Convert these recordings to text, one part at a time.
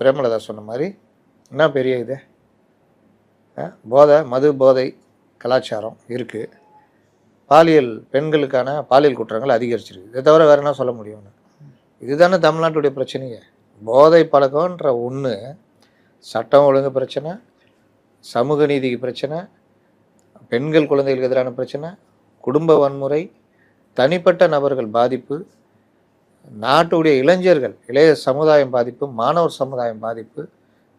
பிரேமலதா சொன்ன மாதிரி என்ன பெரிய இது போதை மது போதை கலாச்சாரம் இருக்குது. பெண்களுக்கான பாலியல் குற்றங்கள் அதிகரிச்சிருக்கு. இதை தவிர வேறு என்ன சொல்ல முடியும்னு? இதுதானே தமிழ்நாட்டுடைய பிரச்சனையே. போதை பழக்கம்ன்ற ஒன்று சட்டம் ஒழுங்கு பிரச்சனை, சமூக நீதிக்கு பிரச்சனை, பெண்கள் குழந்தைகளுக்கு எதிரான பிரச்சனை, குடும்ப வன்முறை, தனிப்பட்ட நபர்கள் பாதிப்பு, நாட்டுடைய இளைஞர்கள் இளைய சமுதாயம் பாதிப்பு, மாணவர் சமுதாயம் பாதிப்பு,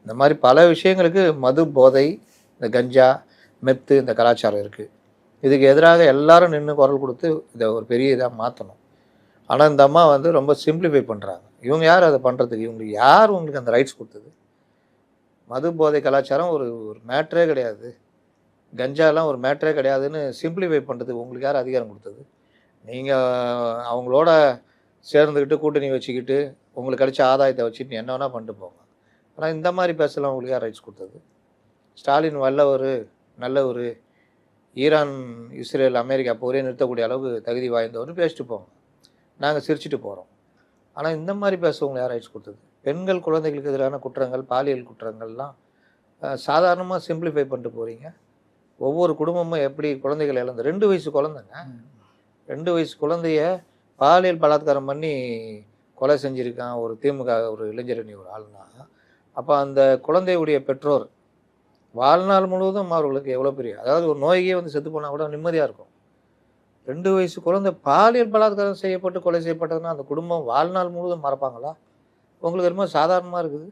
இந்த மாதிரி பல விஷயங்களுக்கு மது போதை, இந்த கஞ்சா, மெத்து, இந்த கலாச்சாரம் இருக்குது. இதுக்கு எதிராக எல்லாரும் நின்று குரல் கொடுத்து இதை ஒரு பெரிய இதாக மாற்றணும். ஆனால் இந்த அம்மா ரொம்ப சிம்பிளிஃபை பண்ணுறாங்க. இவங்க யார் அதை பண்ணுறதுக்கு? இவங்களுக்கு யார் உங்களுக்கு அந்த ரைட்ஸ் கொடுத்தது? மது போதை கலாச்சாரம் ஒரு மேட்ரே கிடையாது, கஞ்சாலாம் ஒரு மேட்ரே கிடையாதுன்னு சிம்பிளிஃபை பண்ணுறதுக்கு உங்களுக்கு யார் அதிகாரம் கொடுத்தது? நீங்கள் அவங்களோட சேர்ந்துக்கிட்டு கூட்டணி வச்சுக்கிட்டு உங்களுக்கு கிடைச்ச ஆதாயத்தை வச்சுட்டு என்ன வேணால் பண்ணிட்டு போங்க. ஆனால் இந்த மாதிரி பேசலாம் உங்களுக்கு யார் ரைட்ஸ் கொடுத்தது? ஸ்டாலின் வல்லவர், நல்லவர், ஈரான், இஸ்ரேல், அமெரிக்கா போரே நிறுத்தக்கூடிய அளவுக்கு தகுதி வாய்ந்தவர்னு பேசிட்டு போங்க, நாங்கள் சிரிச்சுட்டு போகிறோம். ஆனால் இந்த மாதிரி பேசுவவங்க யார் ரைட்ஸ் கொடுத்தது? பெண்கள் குழந்தைகளுக்கு எதிரான குற்றங்கள், பாலியல் குற்றங்கள்லாம் சாதாரணமாக சிம்பிளிஃபை பண்ணிட்டு போகிறீங்க. ஒவ்வொரு குடும்பமும் எப்படி குழந்தைகள் இழந்து 2 வயசு குழந்தைங்க, 2 வயசு குழந்தைய பாலியல் பலாத்காரம் பண்ணி கொலை செஞ்சுருக்கான் ஒரு திமுக ஒரு இளைஞரணி ஒரு ஆளுனா, அப்போ அந்த குழந்தையுடைய பெற்றோர் வாழ்நாள் முழுவதும் அவர்களுக்கு எவ்வளோ பெரிய, அதாவது ஒரு நோய்க்கே செத்து போனால் கூட நிம்மதியாக இருக்கும். 2 வயசு குழந்தை பாலியல் பலாத்காரம் செய்யப்பட்டு கொலை செய்யப்பட்டதுன்னா அந்த குடும்பம் வாழ்நாள் முழுவதும் மறப்பாங்களா? உங்களுக்கு ரொம்ப சாதாரணமாக இருக்குது.